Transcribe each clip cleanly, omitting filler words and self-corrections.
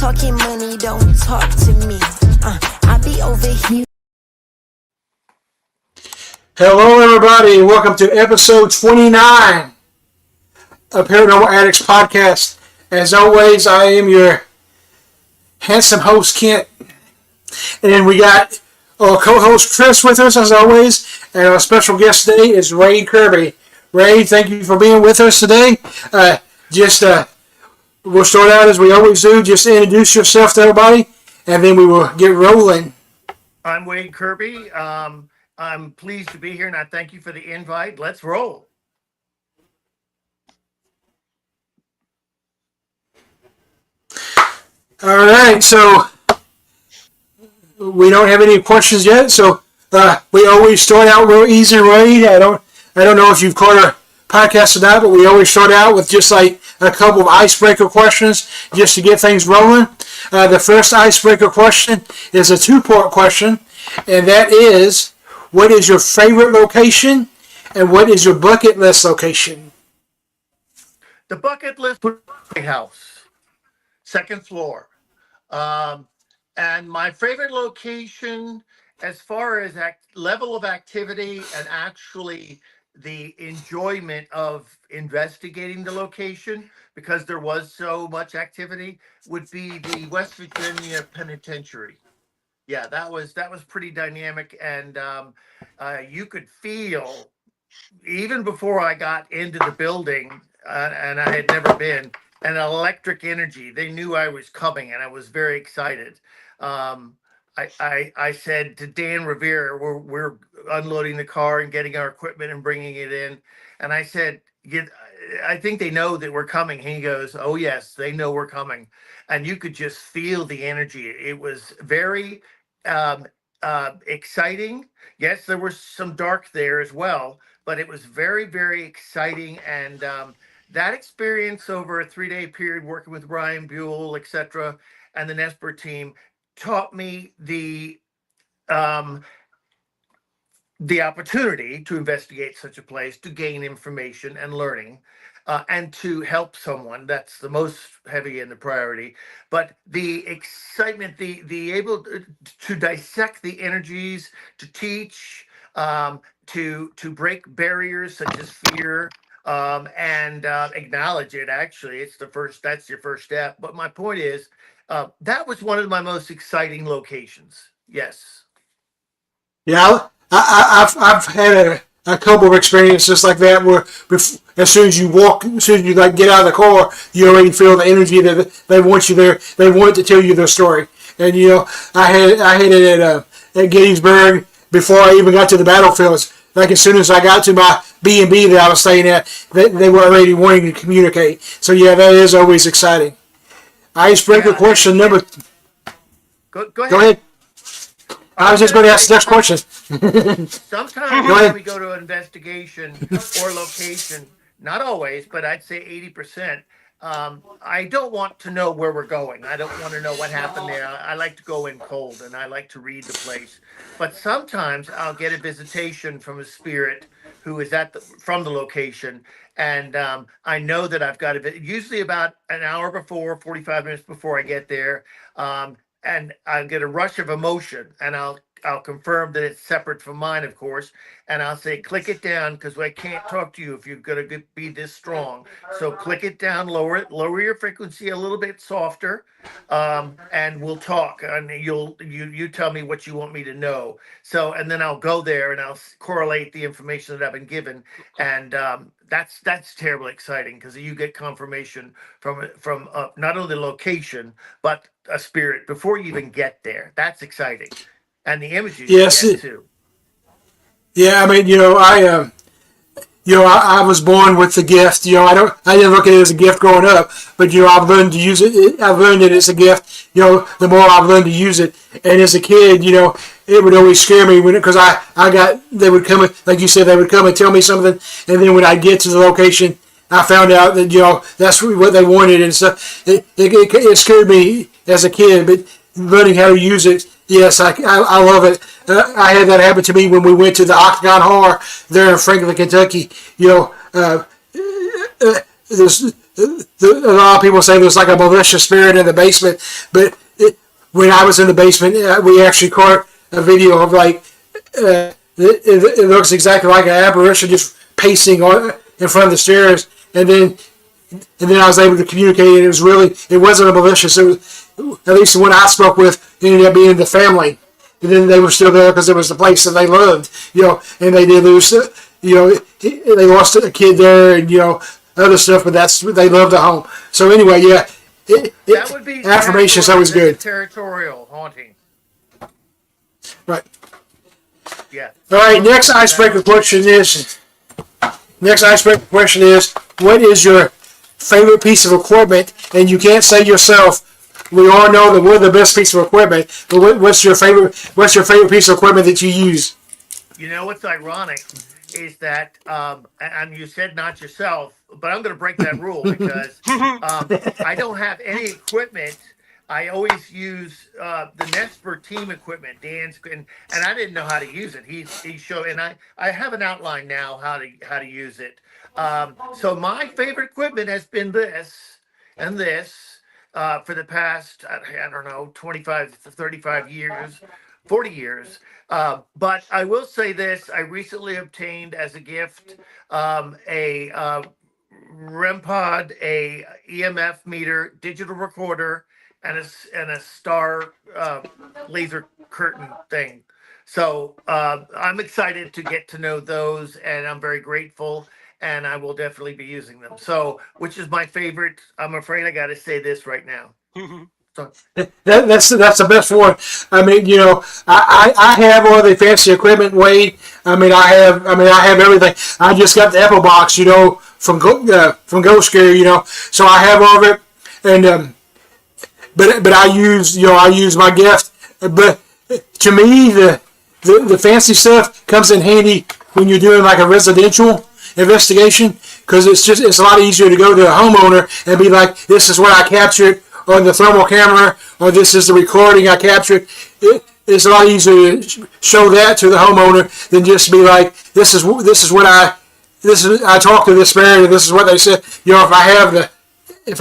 Talking money, don't talk to me. I be over here. Hello, everybody, and welcome to episode 29 of Paranormal Addicts podcast. As always, I am your handsome host, Kent. And we got our co-host, Chris, with us, as always. And our special guest today is Ray Kirby. Ray, thank you for being with us today. We'll start out as we always do. Just introduce yourself to everybody, and then we will get rolling. I'm Wade Kirby. I'm pleased to be here, and I thank you for the invite. Let's roll. All right, so we don't have any questions yet. So we always start out real easy, Ray. I don't know if you've caught our podcast or not, but we always start out with just like a couple of icebreaker questions just to get things rolling. The first icebreaker question is a two-part question, and that is, what is your favorite location, and what is your bucket list location? The bucket list house, second floor. And my favorite location, as far as level of activity and actually the enjoyment of investigating the location, because there was so much activity, would be the West Virginia Penitentiary. Yeah, that was pretty dynamic, and you could feel, even before I got into the building, and I had never been, an electric energy. They knew I was coming, and I was very excited. I said to Dan Revere, we're unloading the car and getting our equipment and bringing it in, and I said, I think they know that we're coming. He goes, oh yes, they know we're coming. And you could just feel the energy. It was very exciting. Yes, there was some dark there as well, but it was very, very exciting. And that experience over a 3-day period working with Ryan Buell, etc., and the Nesper team taught me the opportunity to investigate such a place, to gain information and learning, and to help someone. That's the most heavy in the priority. But the excitement, the able to dissect the energies, to teach, to break barriers such as fear, and acknowledge it. Actually, that's your first step. But my point is, that was one of my most exciting locations. Yes. Yeah, I've had a couple of experiences like that where as soon as you like get out of the car, you already feel the energy that they want you there. They want to tell you their story. And I had it at Gettysburg before I even got to the battlefields. Like as soon as I got to my B&B that I was staying at, they were already wanting to communicate. So yeah, that is always exciting. Icebreaker question number. Go ahead. Go ahead. I was just going to ask the next question. Sometimes when we go to an investigation or location, not always, but I'd say 80%, I don't want to know where we're going. I don't want to know what happened there. I like to go in cold, and I like to read the place. But sometimes I'll get a visitation from a spirit who is from the location, and I know that I've got to usually about an hour before, 45 minutes before I get there. And I'll get a rush of emotion, and I'll confirm that it's separate from mine, of course, and I'll say, click it down, because I can't talk to you if you're going to be this strong. So click it down, lower your frequency a little bit softer, and we'll talk, and you tell me what you want me to know. So, and then I'll go there and I'll correlate the information that I've been given, and that's terribly exciting, because you get confirmation from not only the location but a spirit before you even get there. That's exciting, and the images you get too. Yeah, I mean, I was born with the gift. I didn't look at it as a gift growing up, but I've learned to use it. I've learned that it's a gift. The more I've learned to use it, and as a kid, it would always scare me because they would come, like you said, they would come and tell me something, and then when I get to the location, I found out that that's what they wanted, and stuff. It scared me as a kid, but learning how to use it, yes, I love it. I had that happen to me when we went to the Octagon Horror there in Franklin, Kentucky. a lot of people say there's like a malicious spirit in the basement, but when I was in the basement, we actually caught a video of like it looks exactly like an apparition just pacing in front of the stairs, and then I was able to communicate. And it wasn't a malicious. It was, at least the one I spoke with, ended up being the family, and then they were still there because it was the place that they loved, and they did lose, they lost a kid there, and other stuff, but they loved the home. So anyway, yeah, that would be affirmation is always good. Territorial haunting. Right. Yeah. All right. Next icebreaker question is, what is your favorite piece of equipment? And you can't say yourself. We all know that we're the best piece of equipment. But what's your favorite piece of equipment that you use? What's ironic is that, and you said not yourself, but I'm going to break that rule because I don't have any equipment. I always use the Nesper team equipment, Dan's, and I didn't know how to use it. He showed, and I have an outline now how to use it. So my favorite equipment has been this and this for the past, I don't know, 25 to 35 years, 40 years. But I will say this: I recently obtained as a gift a REM pod, a EMF meter, digital recorder, and a star laser curtain thing. So I'm excited to get to know those, and I'm very grateful, and I will definitely be using them. So, which is my favorite? I'm afraid I got to say this right now. So. That's the best one. I mean, I have all the fancy equipment, Wade. I have everything. I just got the Apple box, from Ghost Scare, so I have all of it, and but I use my gift. But to me, the fancy stuff comes in handy when you're doing like a residential investigation, because it's a lot easier to go to a homeowner and be like, this is what I captured on the thermal camera, or this is the recording I captured. It's a lot easier to show that to the homeowner than just be like, this is I talked to this spirit and this is what they said. If I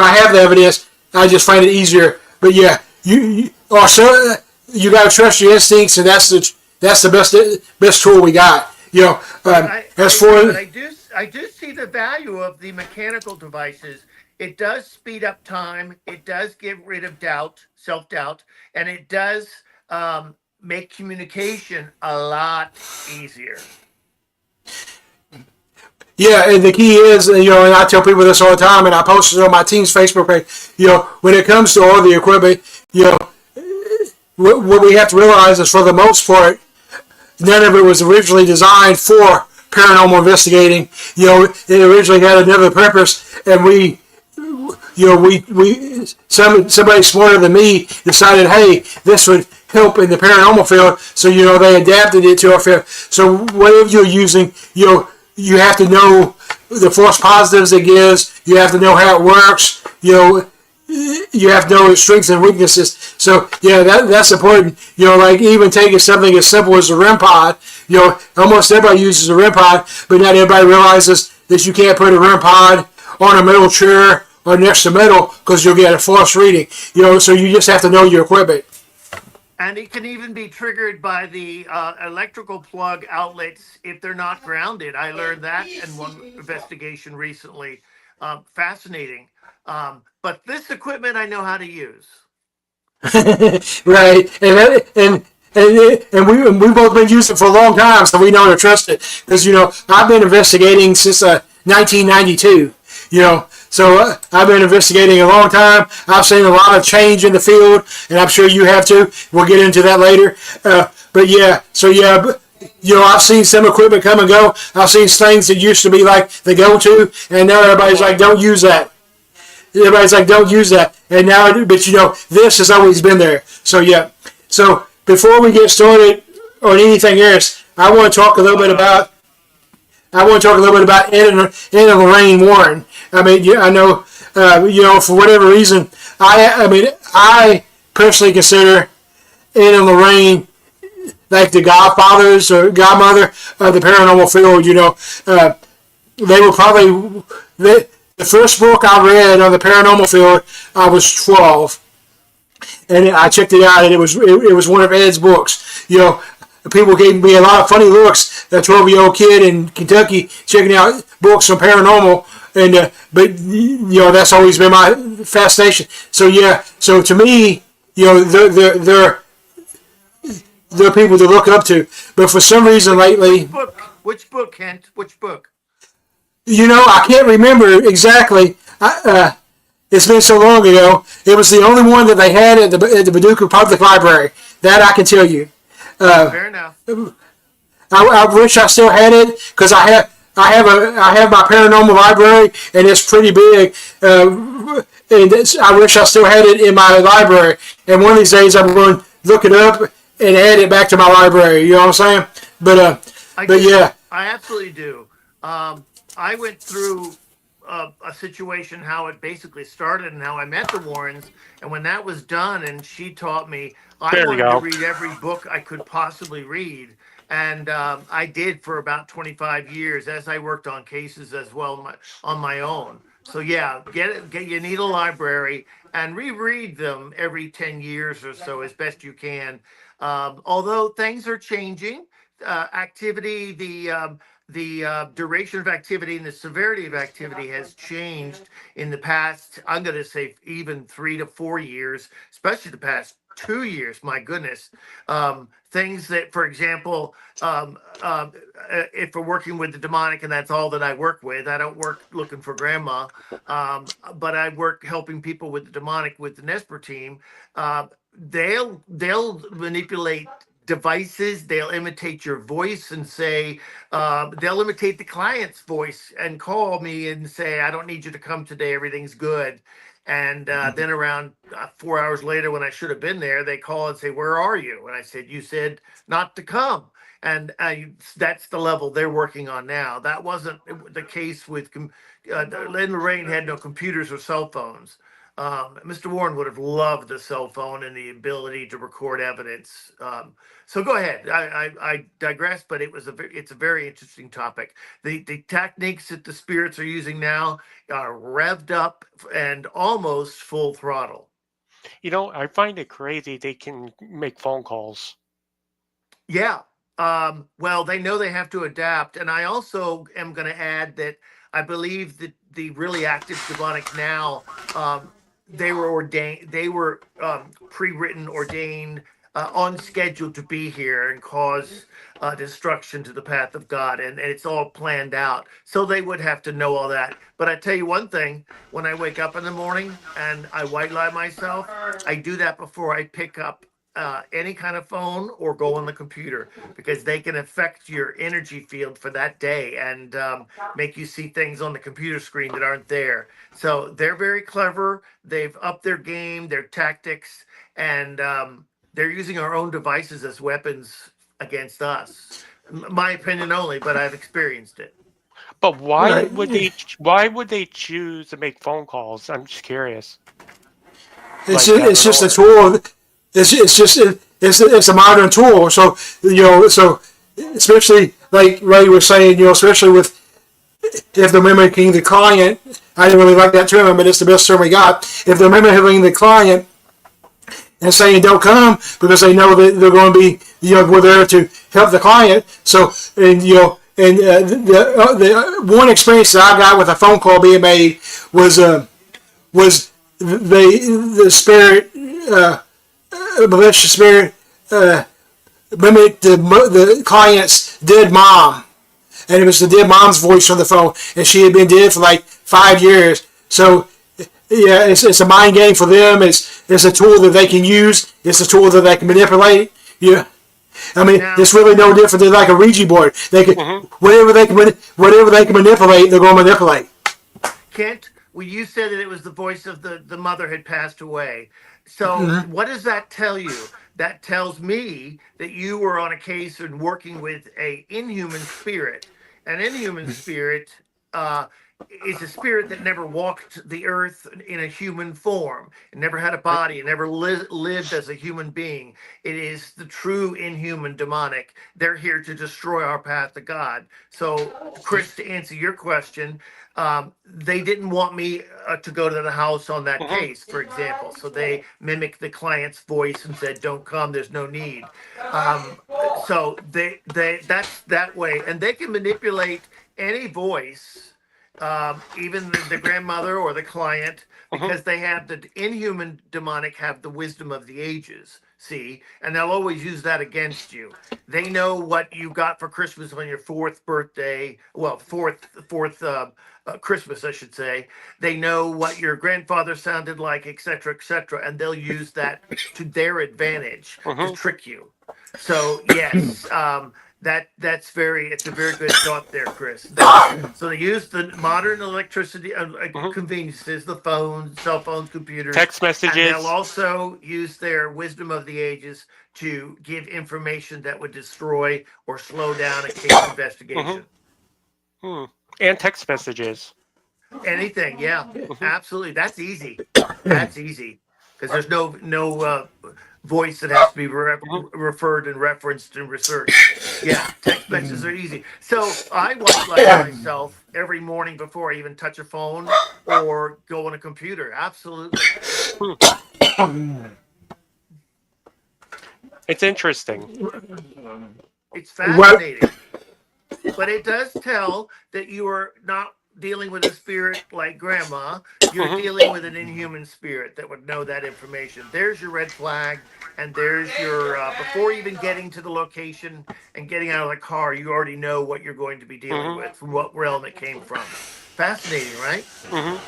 have the evidence, I just find it easier. But yeah, you got to trust your instincts, and that's the best tool we got. I do see the value of the mechanical devices. It does speed up time. It does get rid of self-doubt, and it does make communication a lot easier. Yeah, and the key is, and I tell people this all the time, and I post it on my team's Facebook page. When it comes to all the equipment, what we have to realize is, for the most part, none of it was originally designed for paranormal investigating. It originally had another purpose, and somebody smarter than me decided, hey, this would help in the paranormal field, so they adapted it to our field. So whatever you're using, you have to know the false positives it gives. You have to know how it works. You have to know its strengths and weaknesses. So yeah, that's important. Like even taking something as simple as a REM pod. Almost everybody uses a REM pod, but not everybody realizes that you can't put a REM pod on a metal chair or next to metal, because you'll get a false reading. So you just have to know your equipment. And it can even be triggered by the electrical plug outlets if they're not grounded. I learned that in one investigation recently. Fascinating. But this equipment I know how to use. Right. And we've both been using it for a long time, so we know to trust it. Because, I've been investigating since 1992. So I've been investigating a long time. I've seen a lot of change in the field, and I'm sure you have too. We'll get into that later. But yeah, I've seen some equipment come and go. I've seen things that used to be like the go-to, and now everybody's like, don't use that. Everybody's like, don't use that. And now, but this has always been there. So yeah. So before we get started on anything else, I want to talk a little bit about Ed and Lorraine Warren. I mean, I know, for whatever reason, I personally consider Ed and Lorraine like the godfathers or godmother of the paranormal field. They were probably The first book I read on the paranormal field, I was 12, and I checked it out, and it was one of Ed's books. People gave me a lot of funny looks. A 12-year-old kid in Kentucky checking out books on paranormal, and but that's always been my fascination. So yeah, so to me, they're people to look up to. But for some reason lately, Which book, Kent? Which book? I can't remember exactly. It's been so long ago. It was the only one that they had at the Paducah Public Library. That I can tell you. Fair enough. I wish I still had it because I have my paranormal library, and it's pretty big. And I wish I still had it in my library. And one of these days I'm going to look it up and add it back to my library. You know what I'm saying? But yeah, I absolutely do. I went through a situation, how it basically started and how I met the Warrens. And when that was done and she taught me, I wanted to read every book I could possibly read. And I did for about 25 years as I worked on cases as well on my own. So yeah, you need a library and reread them every 10 years or so as best you can. Although things are changing, activity, the duration of activity and the severity of activity has changed in the past, I'm going to say even 3 to 4 years, especially the past 2 years. My goodness. Things that, for example, if we're working with the demonic, and that's all that I work with, I don't work looking for grandma, but I work helping people with the demonic with the Nesper team. They'll manipulate devices. They'll imitate your voice and say, they'll imitate the client's voice and call me and say, I don't need you to come today, everything's good. And then around 4 hours later, when I should have been there, they call and say, where are you? And I said, you said not to come. And that's the level they're working on now. That wasn't the case with Lynn Lorraine had no computers or cell phones. Mr. Warren would have loved the cell phone and the ability to record evidence. So go ahead. I digress, but it's a very interesting topic. The techniques that the spirits are using now are revved up and almost full throttle. I find it crazy they can make phone calls. Yeah. Well, they know they have to adapt. And I also am going to add that I believe that the really active demonic now, they were ordained, they were pre-written, ordained, on schedule to be here and cause destruction to the path of God. And it's all planned out. So they would have to know all that. But I tell you one thing, when I wake up in the morning and I white lie myself, I do that before I pick up any kind of phone or go on the computer, because they can affect your energy field for that day and make you see things on the computer screen that aren't there. So they're very clever. They've upped their game, their tactics, and they're using our own devices as weapons against us. My opinion only, but I've experienced it. But why would they choose to make phone calls? I'm just curious. It's just a tool. It's a modern tool. So especially like Ray was saying, especially with if they're mimicking the client. I didn't really like that term, but it's the best term we got. If they're mimicking the client and saying don't come because they know that they're going to be, we're there to help the client. So the one experience that I got with a phone call being made was the spirit. Malicious spirit mimicked the client's dead mom, and it was the dead mom's voice on the phone, and she had been dead for like 5 years. So yeah, it's a mind game for them. It's a tool that they can use. It's a tool that they can manipulate. Yeah, I mean, it's really no different than like a Ouija board. They can whatever they can manipulate, they're going to manipulate. Kent, well, you said that it was the voice of the mother had passed away. So what does that tell you? That tells me that you were on a case and working with a inhuman spirit. An inhuman spirit is a spirit that never walked the earth in a human form. It never had a body. It never lived as a human being. It is the true inhuman demonic. They're here to destroy our path to God. So, Chris, to answer your question, they didn't want me to go to the house on that Mhm. case, for example. So they mimicked the client's voice and said, "Don't come. There's no need." Um, so that's that way, and they can manipulate any voice, even the grandmother or the client, Mhm. because they have the inhuman demonic have the wisdom of the ages. See, and they'll always use that against you. They know what you got for Christmas on your fourth birthday. Well, fourth Christmas, I should say. They know what your grandfather sounded like, etc., and they'll use that to their advantage to Mhm. trick you. So yes, it's a very good thought there, Chris. So they use the modern electricity Mhm. conveniences, the phones, cell phones, computers, Text and they'll messages. also use their wisdom of the ages to give information that would destroy or slow down a case Mhm. investigation. Hmm. And text messages. Anything, yeah, Mhm. absolutely. That's easy. That's easy because there's no voice that has to be Mhm. referred and referenced and researched. Yeah, text messages are easy. So I white light myself every morning before I even touch a phone or go on a computer. Absolutely, Hmm. It's interesting. it's What? fascinating. But it does tell that you are not dealing with a spirit like grandma. You're Mhm. dealing with an inhuman spirit that would know that information. There's your red flag, and there's your before even getting to the location and getting out of the car, you already know what you're going to be dealing Mhm. with, from what realm it came from. Fascinating, right? Mhm.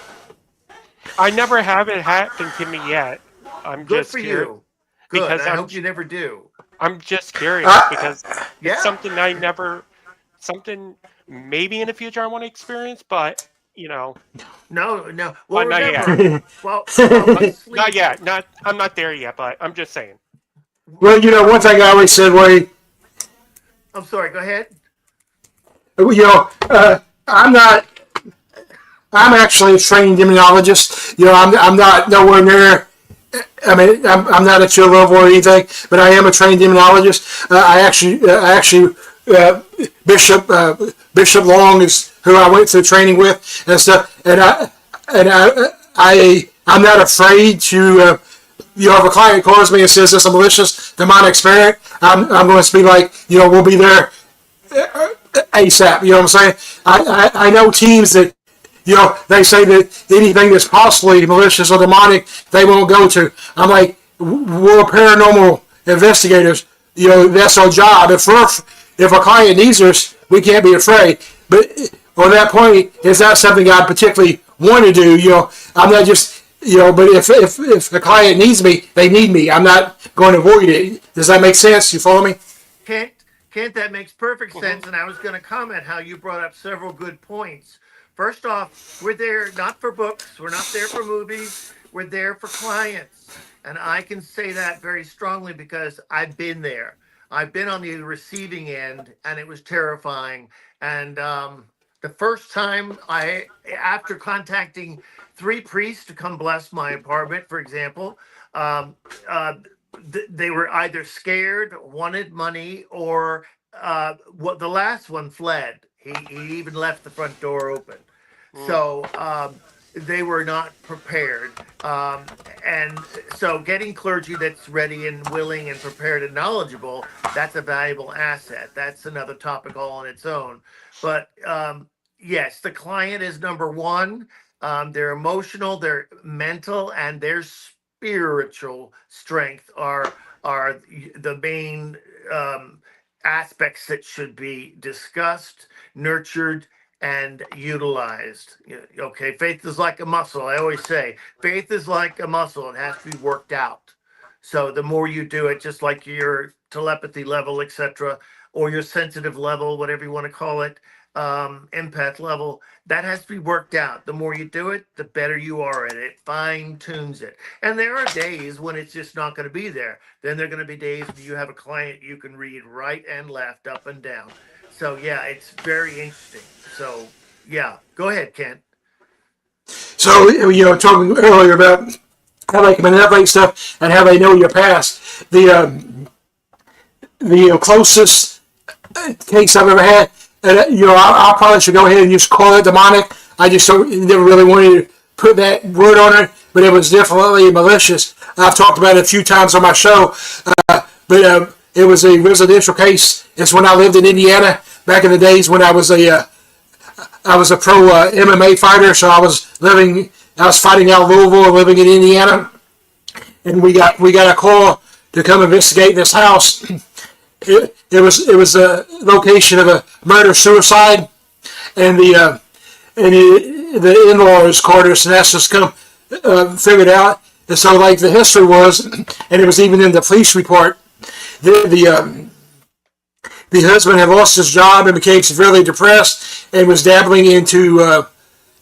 I never have it happen to me yet. I'm Good just for curious you. Good. because I hope you never do. I'm just curious Uh, because it's Yeah. something I never something maybe in the future I want to experience, but you know, No, no. Well, not yet. remember, while we Not sleep, yet. Not I'm not there yet, but I'm just saying. well, one thing I always said, Wade, I'm sorry. Go ahead. I'm not. I'm actually a trained immunologist. I'm not nowhere near. I mean, I'm not at your level or anything, but I am a trained immunologist. Uh, Bishop Bishop Long is who I went through training with and stuff, I'm not afraid to. If a client calls me and says it's a malicious demonic spirit, I'm going to be like, we'll be there ASAP. You know what I'm saying? I know teams that they say that anything that's possibly malicious or demonic, they won't go to. I'm like, we're paranormal investigators. That's our job. If a client needs us, we can't be afraid. But on that point, it's not something I particularly want to do. I'm not just. But if the client needs me, they need me. I'm not going to avoid it. Does that make sense? You follow me? Kent, Kent, that makes perfect Mhm. sense. And I was going to comment how you brought up several good points. First off, we're there not for books, we're not there for movies, we're there for clients. And I can say that very strongly because I've been there. I've been on the receiving end, and it was terrifying. And the first time after contacting three priests to come bless my apartment, for example, um, uh, they were either scared, wanted money, or what the last one fled. He even left the front door open. Mm. So they were not prepared. And so getting clergy that's ready and willing and prepared and knowledgeable, that's a valuable asset. That's another topic all on its own. But yes, the client is number one. Their emotional, their mental, and their spiritual strength are the main aspects that should be discussed, nurtured, and utilized. Okay, faith is like a muscle. I always say faith is like a muscle. It has to be worked out. So the more you do it, just like your telepathy level, etc., or your sensitive level, whatever you want to call it, empath level, that has to be worked out. The more you do it, the better you are at it. Fine tunes it. And there are days when it's just not going to be there. Then there are going to be days when you have a client you can read right and left, up and down. So yeah, it's very interesting. So yeah, go ahead, Ken. So, talking earlier about how they can manipulate stuff and how they know your past. The closest case I've ever had, and I probably should go ahead and just call it demonic. I just never really wanted to put that word on it, but it was definitely malicious. I've talked about it a few times on my show, but it was a residential case. It's when I lived in Indiana back in the days when I was a pro MMA fighter. So I was fighting out of Louisville and living in Indiana, and we got a call to come investigate this house. It was a location of a murder suicide, and the in-laws called us and asked us to come figure it out. And so, like, the history was, and it was even in the police report, the husband had lost his job and became severely depressed and was dabbling into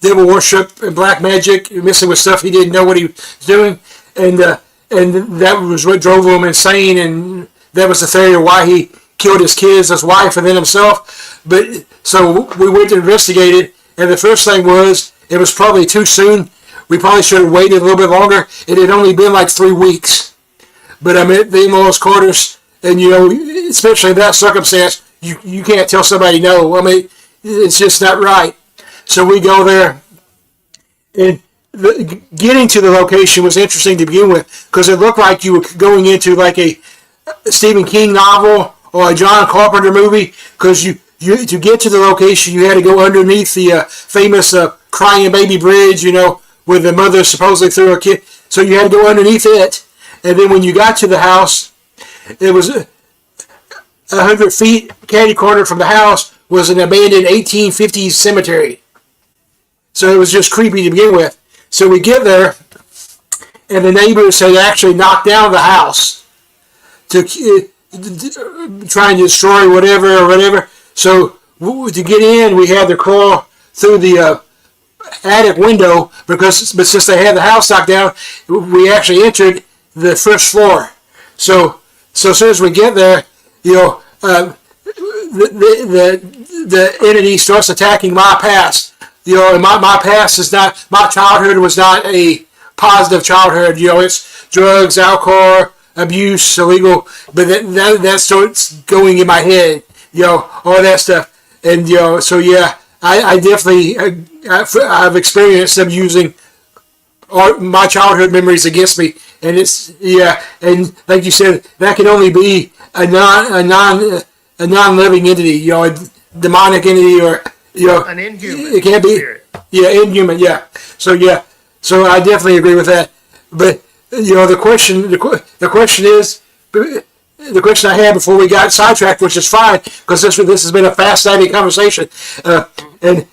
devil worship and black magic, messing with stuff he didn't know what he was doing, and that was what drove him insane, and that was the theory of why he killed his kids, his wife, and then himself. But so we went to investigate it, and the first thing was it was probably too soon. We probably should have waited a little bit longer. It had only been like 3 weeks. But I'm at the in-laws' quarters, and especially in that circumstance, you can't tell somebody no. I mean, it's just not right. So we go there, and getting to the location was interesting to begin with because it looked like you were going into like a Stephen King novel or a John Carpenter movie, because you to get to the location you had to go underneath the famous crying baby bridge, where the mother supposedly threw her kid. So you had to go underneath it, and then when you got to the house, it was 100 feet catty corner from the house was an abandoned 1850s cemetery. So it was just creepy to begin with. So we get there, and the neighbors had actually knocked down the house to try and destroy whatever. So to get in, we had to crawl through the attic window but since they had the house knocked down, we actually entered the first floor. So as soon as we get there, the entity starts attacking my past. And my past is not, my childhood was not a positive childhood. It's drugs, alcohol, abuse, illegal, but that starts going in my head, all that stuff. And, so yeah, I definitely, I've experienced them using my childhood memories against me. And it's, yeah, and like you said, that can only be a non-living entity, a demonic entity, or, an inhuman. It can't be, spirit. Yeah, inhuman, yeah. So I definitely agree with that. But, the question I had before we got sidetracked, which is fine, because this has been a fascinating conversation, and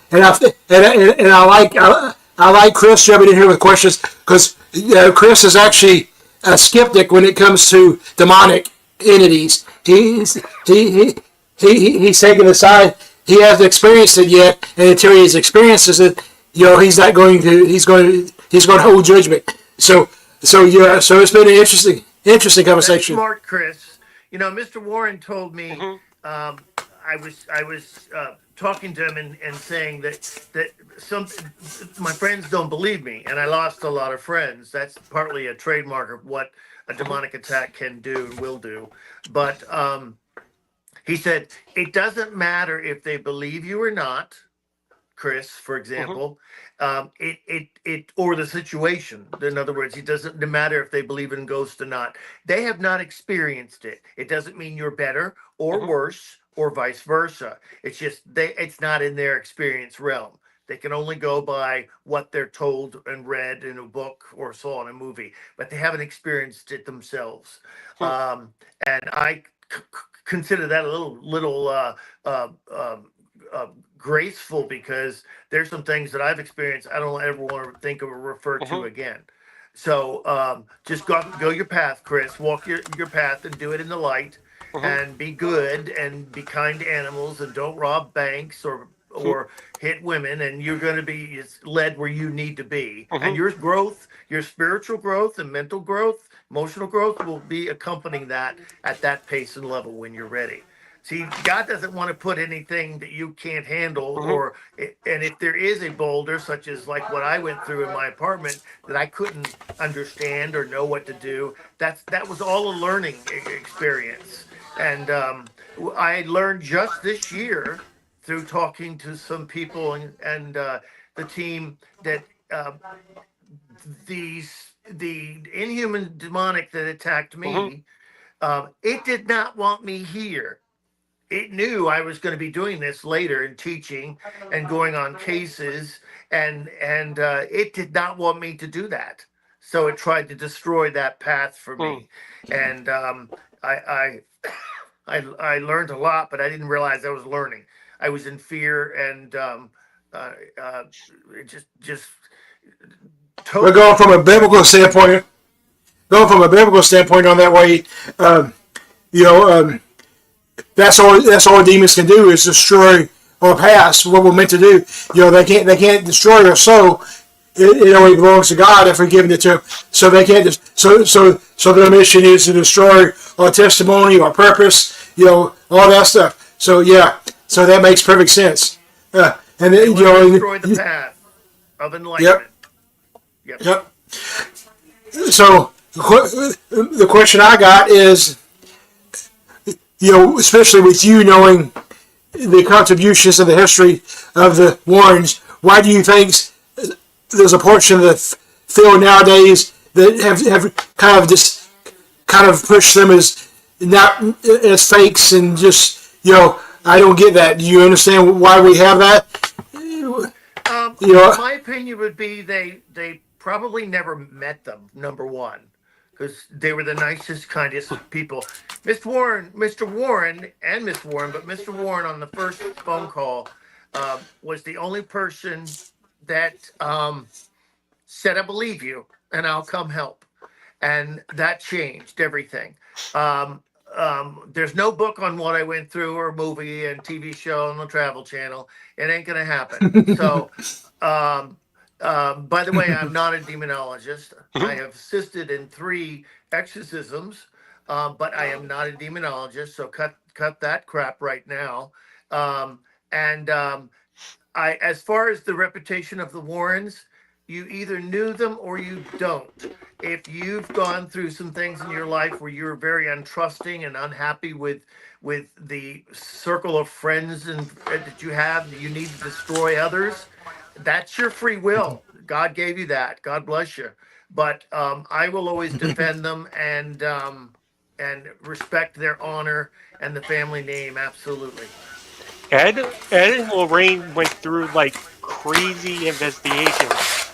I like Chris jumping in here with questions, because Chris is actually a skeptic when it comes to demonic entities. He's taken aside. He hasn't experienced it yet, and until he experiences it, he's going to hold judgment. So it's been an interesting conversation. That's smart, Chris. Mr. Warren told me, I was talking to him and saying that some my friends don't believe me, and I lost a lot of friends. That's partly a trademark of what a demonic attack can do and will do. But he said it doesn't matter if they believe you or not, Chris, for example. It or the situation. In other words, it doesn't matter if they believe in ghosts or not. They have not experienced it. It doesn't mean you're better or worse or vice versa. It's just it's not in their experience realm. They can only go by what they're told and read in a book or saw in a movie, but they haven't experienced it themselves. And I consider that a little graceful, because there's some things that I've experienced I don't ever want to think of or refer to again. So just go your path, Chris. Walk your path and do it in the light, and be good and be kind to animals, and don't rob banks or hit women, and you're going to be led where you need to be. And your growth, your spiritual growth and mental growth, emotional growth will be accompanying that at that pace and level when you're ready. See, God doesn't want to put anything that you can't handle, Hmm. and if there is a boulder, such as like what I went through in my apartment that I couldn't understand or know what to do, that was all a learning experience. And I learned just this year through talking to some people and the team that the inhuman demonic that attacked Hmm. me, it did not want me here. It knew I was going to be doing this later and teaching and going on cases, and it did not want me to do that. So it tried to destroy that path for Hmm. me, and I, I I learned a lot, but I didn't realize I was learning. I was in fear and uh, uh, just We're totally going from a destroyed biblical me. standpoint. Going from a biblical standpoint on that way, um, you know, that's all demons can do is destroy our past, what we're meant to do. They can't destroy our soul. It only belongs to God if we're giving it to Him. So they can't just so their mission is to destroy our testimony, our purpose, all that stuff. So yeah, so that makes perfect sense. And They then, want to destroy the path of yep, enlightenment. Yep. yep. So the question I got is, especially with you knowing the contributions of the history of the Warrens, why do you think there's a portion of the field nowadays that have kind of pushed them as not as fakes and just I don't get that. Do you understand why we have that? You know, My opinion would be they probably never met them. Number one, because they were the nicest, kindest people. Mr. Warren, and Miss Warren, but Mr. Warren on the first phone call was the only person that said, "I believe you, and I'll come help," and that changed everything. Um, there's no book on what I went through, or movie and TV show on the Travel Channel. It ain't gonna happen. So, um, by the way, I'm not a demonologist. I Hmm. have assisted in 3 exorcisms, but I am not a demonologist. So cut that crap right now. Um, and as far as the reputation of the Warrens, you either knew them or you don't. If you've gone through some things in your life where you're very untrusting and unhappy with the circle of friends that you have, you need to destroy others. That's your free will. God gave you that. God bless you. But I will always defend them and respect their honor and the family name. Absolutely. Ed and Lorraine went through like crazy investigations.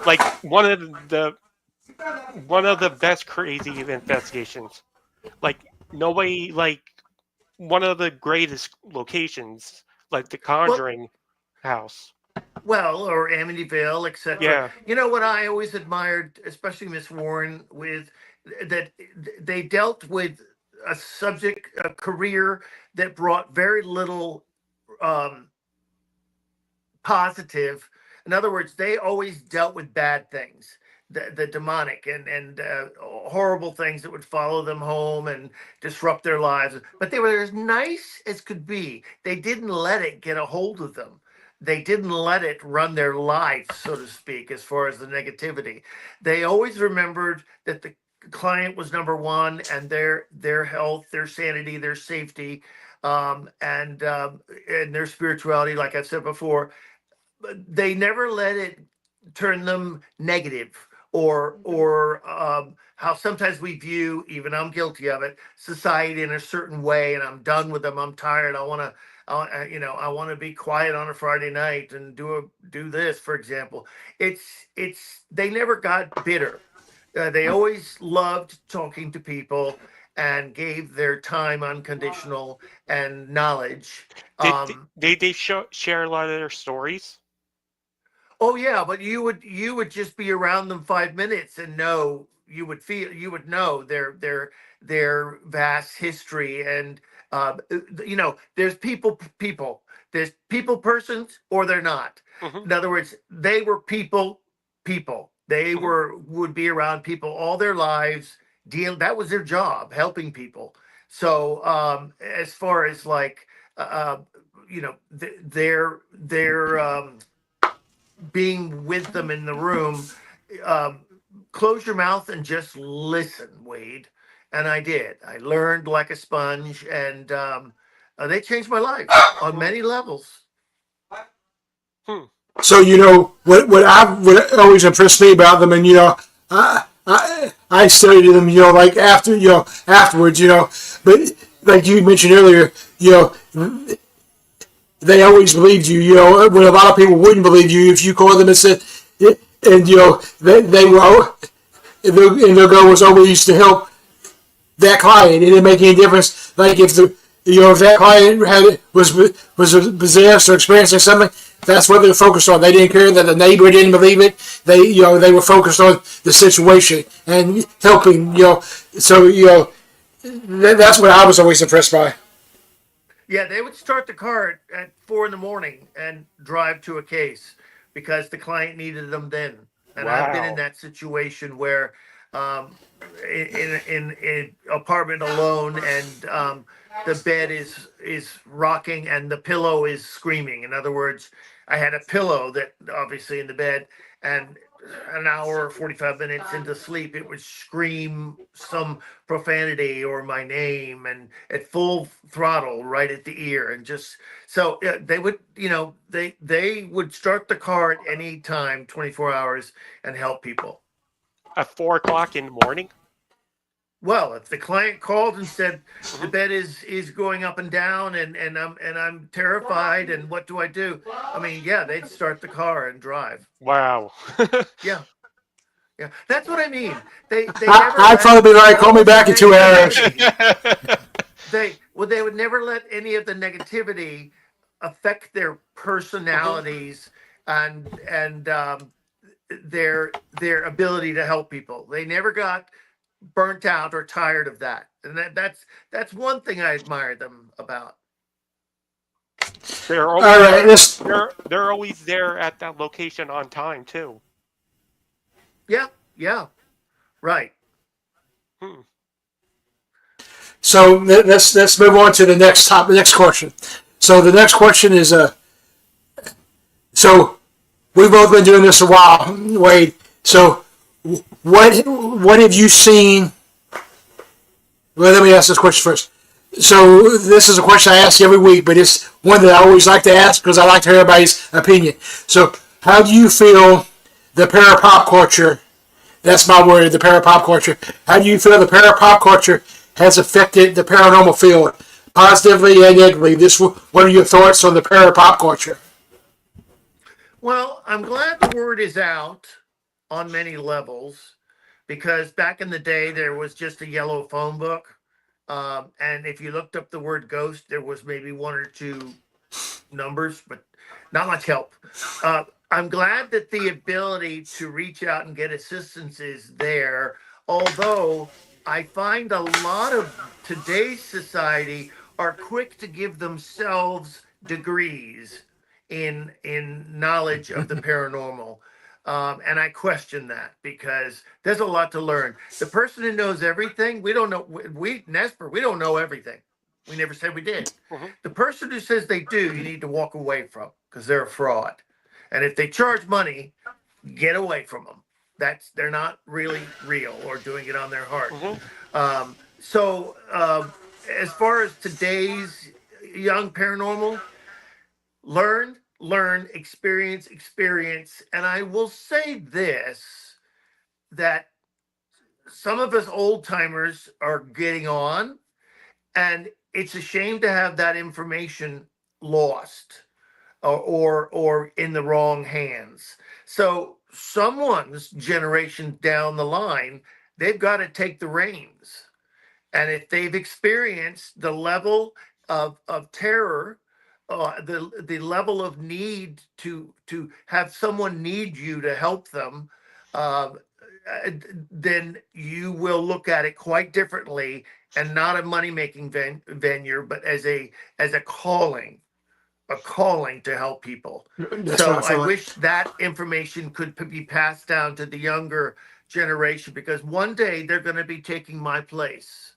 Like one of the best crazy investigations. Like nobody like one of the greatest locations, like the Well, Conjuring house. Well, or Amityville, etc. Yeah. You know what I always admired, especially Miss Warren, with that they dealt with a subject, a career that brought very little um, positive. In other words, they always dealt with bad things, the demonic and horrible things that would follow them home and disrupt their lives. But they were as nice as could be. They didn't let it get a hold of them. They didn't let it run their life, so to speak, as far as the negativity. They always remembered that the client was number one, and their health, their sanity, their safety, and their spirituality. Like I said before, they never let it turn them negative, or how sometimes we view, even I'm guilty of it, society in a certain way, and I'm done with them, I'm tired, I want to I want to be quiet on a Friday night and do this, for example. It's they never got bitter. They always loved talking to people and gave their time unconditional and knowledge. They share a lot of their stories. Oh yeah, but you would just be around them 5 minutes and know, you would know their vast history, and there's there's people persons, or they're not. Hmm. In other words, they were people. They Hmm. would be around people all their lives. That was their job, helping people. So as far as like you know, they're being with them in the room. Um, Close your mouth and just listen, Wade. And I did. I learned like a sponge, and they changed my life on many levels. Hmm. So what always impressed me about them, and I studied them, like afterwards, but like you mentioned earlier, they always believed you, when a lot of people wouldn't believe you if you called them and said, and they were, and their goal was always to help that client. It didn't make any difference. Like if that client was possessed or experiencing something, that's what they were focused on. They didn't care that the neighbor didn't believe it. They were focused on the situation and helping. So that's what I was always impressed by. Yeah, they would start the car at 4 in the morning and drive to a case because the client needed them then. And I've been in Wow. that situation where um, in apartment alone, and the bed is rocking and the pillow is screaming. In other words, I had a pillow that obviously in the bed, and an hour or 45 minutes into sleep, it would scream some profanity or my name, and at full throttle right at the ear, and just so they would, they would start the car at any time, 24 hours, and help people. At 4 o'clock in the morning. Well, if the client called and said the Mhm. bed is going up and down, and I'm terrified, and what do I do? I mean, yeah, they'd start the car and drive. Wow. Yeah, yeah, that's what I mean. They never I'd let probably be like, call all me of the back in 2 hours. negativity. They would never let any of the negativity affect their Mhm. personalities and their ability to help people. They never got burnt out or tired of that, and that's one thing I admire them about. They're All always right, this they're always there at that location on time too. Yeah, yeah, right. Hmm. so let's move on to the next question. So the next question is so we've both been doing this a while, Wade. So what have you seen? Well, let me ask this question first. So this is a question I ask every week, but it's one that I always like to ask because I like to hear everybody's opinion. So how do you feel the para pop culture? That's my word, the para pop culture. How do you feel the para pop culture has affected the paranormal field, positively and negatively? What are your thoughts on the para pop culture? Well, I'm glad the word is out on many levels, because back in the day there was just a yellow phone book, and if you looked up the word ghost, there was maybe one or two numbers, but not much help. Uh, I'm glad that the ability to reach out and get assistance is there, although I find a lot of today's society are quick to give themselves degrees in knowledge of the paranormal. And I question that because there's a lot to learn. The person who knows everything, we don't know. We Nesper, we don't know everything. We never said we did. Mhm. The person who says they do, you need to walk away from because they're a fraud. And if they charge money, get away from them. They're not really real or doing it on their heart. Mhm. As far as today's young paranormal, learn, experience. And I will say this, that some of us old timers are getting on, and it's a shame to have that information lost or in the wrong hands. So someone's generation down the line, they've got to take the reins. And if they've experienced the level of terror, the level of need to have someone need you to help them, uh, then you will look at it quite differently, and not a money making venue, but as a calling to help people. That's what I So I feel like. wish that information could be passed down to the younger generation, because one day they're going to be taking my place.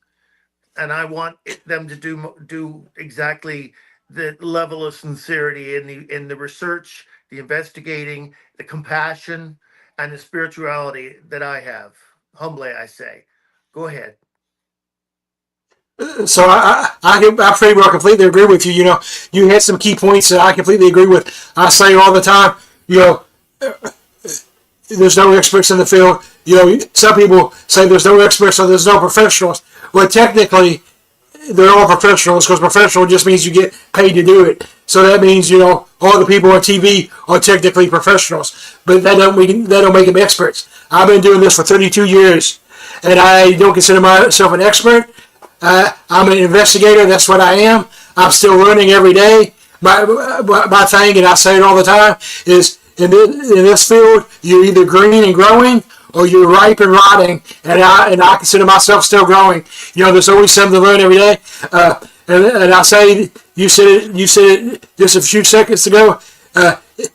and I want them to do exactly the level of sincerity in the research, the investigating, the compassion, and the spirituality that I have. Humbly, I say. Go ahead. So I pretty well completely agree with you. You know, you had some key points that I completely agree with. I say all the time, you know, there's no experts in the field. You know, some people say there's no experts, so there's no professionals. Well, technically, they're all professionals because professional just means you get paid to do it. So that means, you know, all the people on TV are technically professionals, but that don't make them experts. I've been doing this for 32 years, and I don't consider myself an expert. I'm an investigator. That's what I am. I'm still learning every day. My thing, and I say it all the time, is in this field, you're either green and growing or you're ripe and rotting. And I consider myself still growing. You know, there's always something to learn every day. And I say, you said it just a few seconds ago.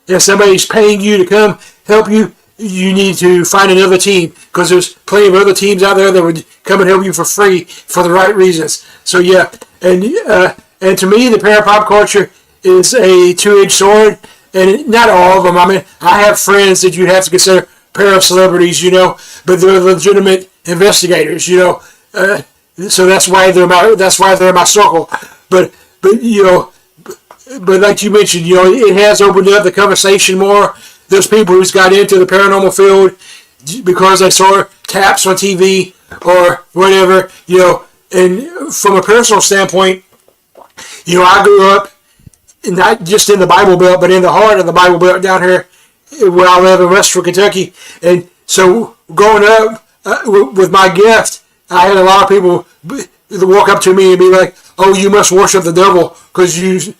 If somebody's paying you to come help you, you need to find another team because there's plenty of other teams out there that would come and help you for free for the right reasons. So yeah, and to me, the parapop culture is a two-edged sword, and not all of them. I mean, I have friends that you'd have to consider para celebrities, you know, but they're legitimate investigators, you know. So that's why they're in my circle. But you know, but like you mentioned, you know, it has opened up the conversation more. There's people who's got into the paranormal field because they saw taps on TV or whatever, you know. And from a personal standpoint, you know, I grew up not just in the Bible Belt, but in the heart of the Bible Belt down here where I live in Western Kentucky. And so growing up with my gift, I had a lot of people that walk up to me and be like, "Oh, you must worship the devil because you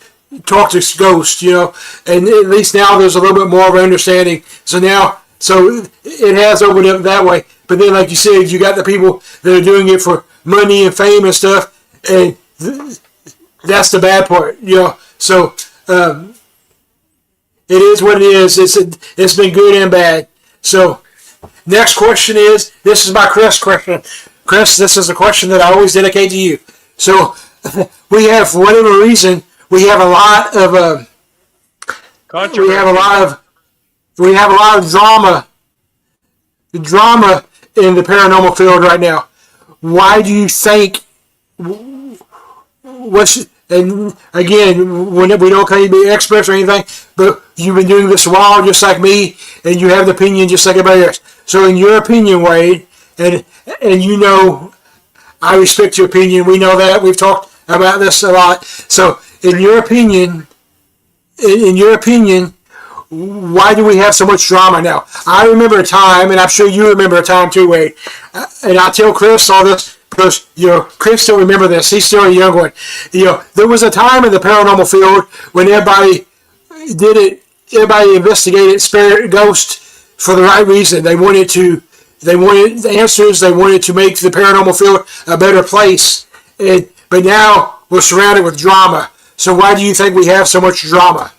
talk to ghosts," you know. And at least now there's a little bit more of an understanding. So it has opened up that way. But then, like you said, you got the people that are doing it for money and fame and stuff, and that's the bad part, you know. So it is what it is. It's been good and bad. So next question is, this is my Chris question. Chris, this is a question that I always dedicate to you. So we have, for whatever reason, we have a lot of we have a lot of drama in the paranormal field right now. Why do you think? And again, we don't claim to be experts or anything, but you've been doing this a while, just like me, and you have an opinion just like everybody else. So, in your opinion, Wade, and you know, I respect your opinion. We know that we've talked about this a lot. So, in your opinion, why do we have so much drama now? I remember a time, and I'm sure you remember a time too, Wade. And I tell Chris all this because, you know, Chris still remember this. He's still a young one. You know, there was a time in the paranormal field when everybody investigated spirit, ghost for the right reason. They wanted the answers. They wanted to make the paranormal field a better place. But now we're surrounded with drama. So why do you think we have so much drama?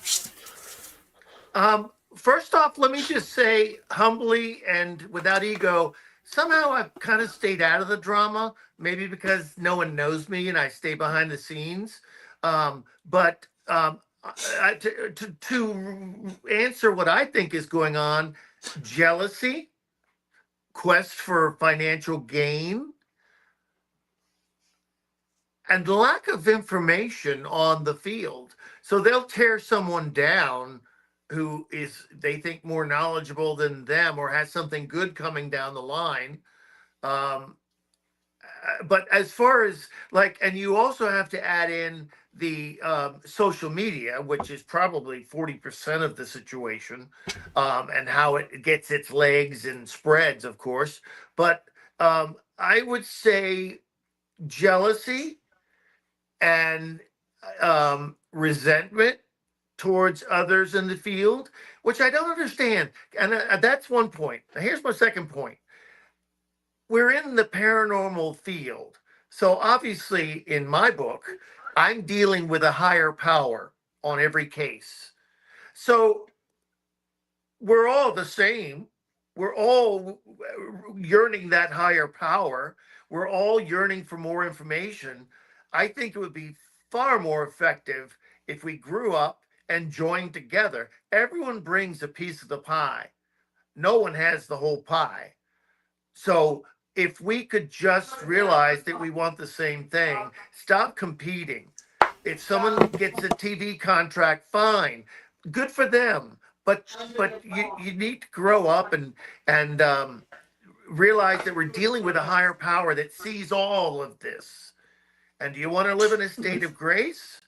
First off, let me just say humbly and without ego, somehow I've kind of stayed out of the drama, maybe because no one knows me and I stay behind the scenes. But to answer what I think is going on, jealousy, quest for financial gain, and lack of information on the field. So they'll tear someone down who is they think more knowledgeable than them or has something good coming down the line. Um, but as far as like, and you also have to add in the social media, which is probably 40% of the situation, and how it gets its legs and spreads, of course. But I would say jealousy and resentment towards others in the field, which I don't understand. And that's one point. Now, here's my second point. We're in the paranormal field. So, obviously, in my book, I'm dealing with a higher power on every case. So, we're all the same. We're all yearning that higher power. we're all yearning for more information. I think it would be far more effective if we grew up and joined together. Everyone brings a piece of the pie. No one has the whole pie. So if we could just realize that we want the same thing, stop competing. If someone gets a TV contract, fine, good for them. But you need to grow up and realize that we're dealing with a higher power that sees all of this. And do you want to live in a state of grace?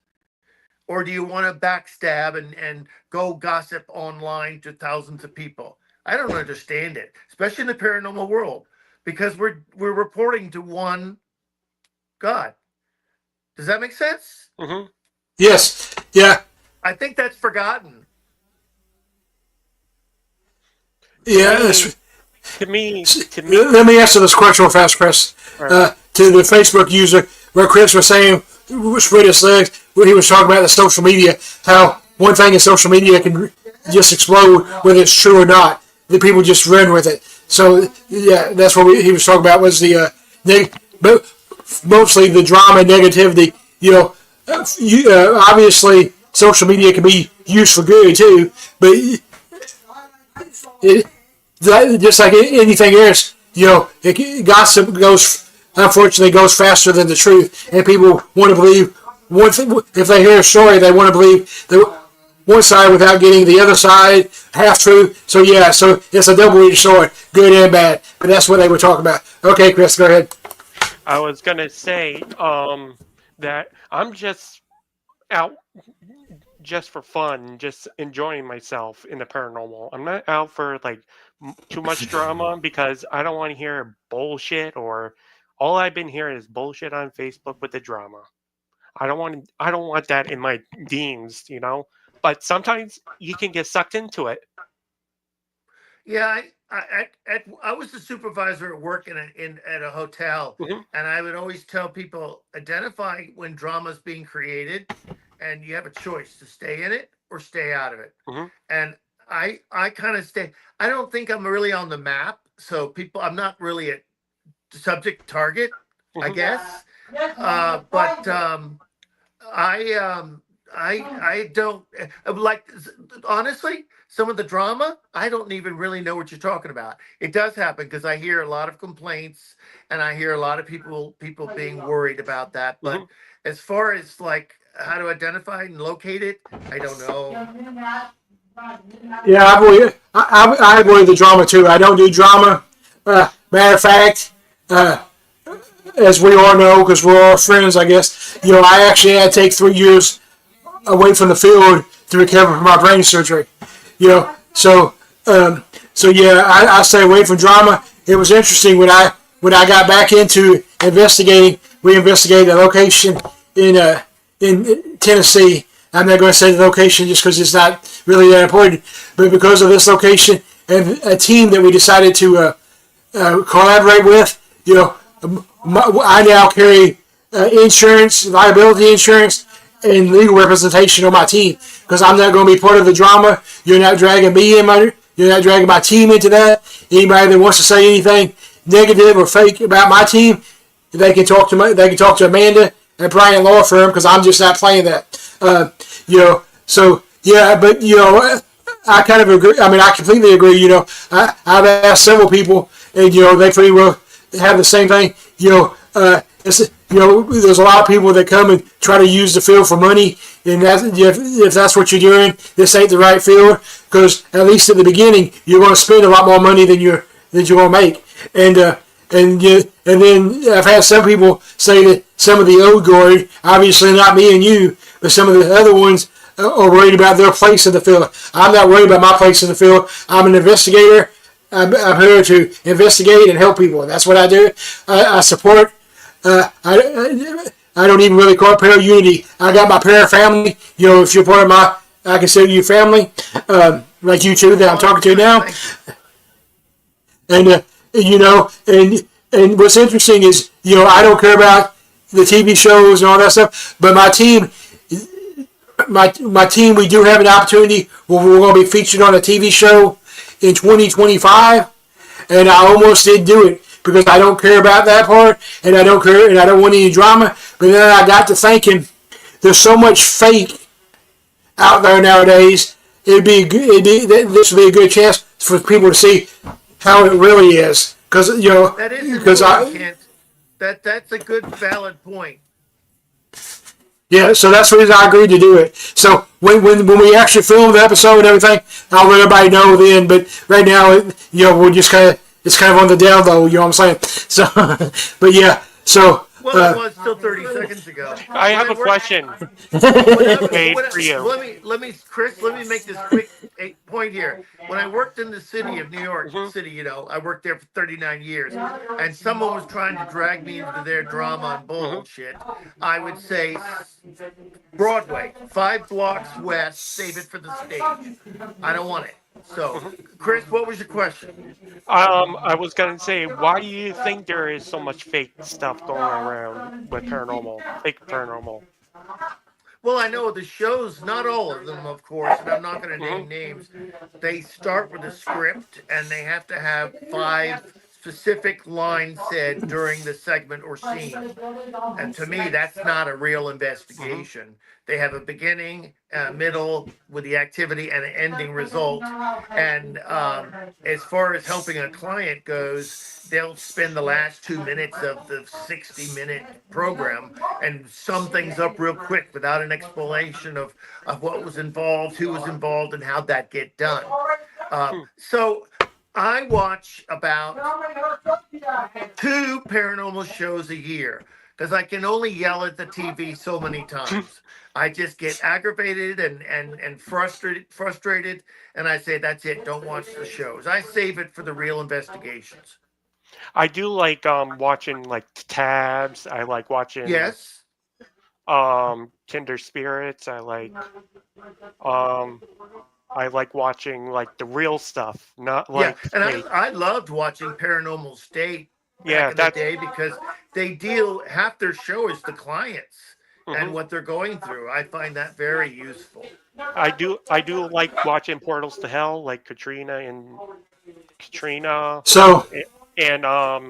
Or do you want to backstab and go gossip online to thousands of people? I don't understand it, especially in the paranormal world, because we're reporting to one God. Does that make sense? Mm-hmm. Yes. Yeah. I think that's forgotten. Yeah. To me. Let me answer this question real fast, Chris. Right. To the Facebook user, where Chris was saying, spread his legs, where he was talking about the social media, how one thing in social media can just explode, whether it's true or not. The people just run with it. So, yeah, that's what he was talking about, was the mostly the drama and negativity. You know, obviously, social media can be used for good, too, but just like anything else, you know, gossip unfortunately goes faster than the truth, and people want to believe one thing. If they hear a story, they want to believe the one side without getting the other side, half truth. So yeah, so it's a double-edged sword, good and bad. But that's what they were talking about. Okay, Chris, go ahead. I was gonna say that I'm just out just for fun, just enjoying myself in the paranormal. I'm not out for like too much drama, because I don't want to hear bullshit, or all I've been hearing is bullshit on Facebook with the drama. I don't want that in my deans, you know. But sometimes you can get sucked into it. Yeah, I was the supervisor at work at a hotel, Mm-hmm. and I would always tell people, identify when drama is being created, and you have a choice to stay in it or stay out of it. Mm-hmm. And I kind of stay. I don't think I'm really on the map, so I'm not really a subject target, I Mm-hmm. guess. But I don't like, honestly, some of the drama, I don't even really know what you're talking about. It does happen because I hear a lot of complaints, and I hear a lot of people being worried about that. But Mm-hmm. as far as like how to identify and locate it, I don't know. Yeah, I avoid the drama too. I don't do drama. Matter of fact, as we all know, because we're all friends, I guess, you know, I actually had to take 3 years away from the field to recover from my brain surgery. You know, so yeah, I stay away from drama. It was interesting when I got back into investigating. We investigated a location in Tennessee. I'm not going to say the location just because it's not really that important, but because of this location and a team that we decided to collaborate with, you know, I now carry insurance, liability insurance, and legal representation on my team, because I'm not going to be part of the drama. You're not dragging me in you're not dragging my team into that. Anybody that wants to say anything negative or fake about my team, they can talk to Amanda at Bryant Law Firm, because I'm just not playing that. You know, so yeah, but you know, I kind of agree. I mean, I completely agree. You know, I've asked several people, and you know, they pretty well have the same thing. You know, there's a lot of people that come and try to use the field for money, and if that's what you're doing, this ain't the right field, because at least at the beginning, you're going to spend a lot more money than you're going to make, and then I've had some people say that some of the old guard, obviously not me and you, but some of the other ones are worried about their place in the field. I'm not worried about my place in the field. I'm an investigator. I'm here to investigate and help people. That's what I do. I support. I don't even really call it para unity. I got my para family. You know, if you're part of I consider you family, like you two that I'm talking to now. And you know, and what's interesting is, you know, I don't care about the TV shows and all that stuff, but my team, we do have an opportunity where we're going to be featured on a TV show in 2025, and I almost did do it because I don't care about that part, and I don't care, and I don't want any drama. But then I got to thinking, there's so much fake out there nowadays. This would be a good chance for people to see how it really is. Because That is because important, Kent. That's a good, valid point. yeah, so that's the reason I agreed to do it. So when we actually film the episode and everything, I'll let everybody know then. But right now, we're just it's kind of on the down low. You know what I'm saying? So, but yeah, so. Well, it was still 30 seconds ago. I have a question. Chris, let me make this quick point here. When I worked in the city of New York City, I worked there for 39 years, and someone was trying to drag me into their drama and bullshit. I would say Broadway, 5 blocks west, save it for the stage. I don't want it. So, Chris, what was your question? I was gonna say, why do you think there is so much fake stuff going around with fake paranormal? Well, I know the shows, not all of them, of course, and I'm not going to name names. They start with a script, and they have to have 5 specific lines said during the segment or scene. And to me, that's not a real investigation. They have a beginning, middle with the activity, and an ending result. And as far as helping a client goes, they'll spend the last 2 minutes of the 60-minute program and sum things up real quick without an explanation of what was involved, who was involved, and how'd that get done. So I watch about 2 paranormal shows a year because I can only yell at the TV so many times. I just get aggravated and frustrated, and I say, that's it, don't watch the shows. I save it for the real investigations. I do like watching like Tabs. I like watching Yes. Kinder Spirits. I like watching like the real stuff, not like and I loved watching Paranormal State back in the day because they deal, half their show is the clients and what they're going through. I find that very useful. I do like watching Portals to Hell, like Katrina. So and I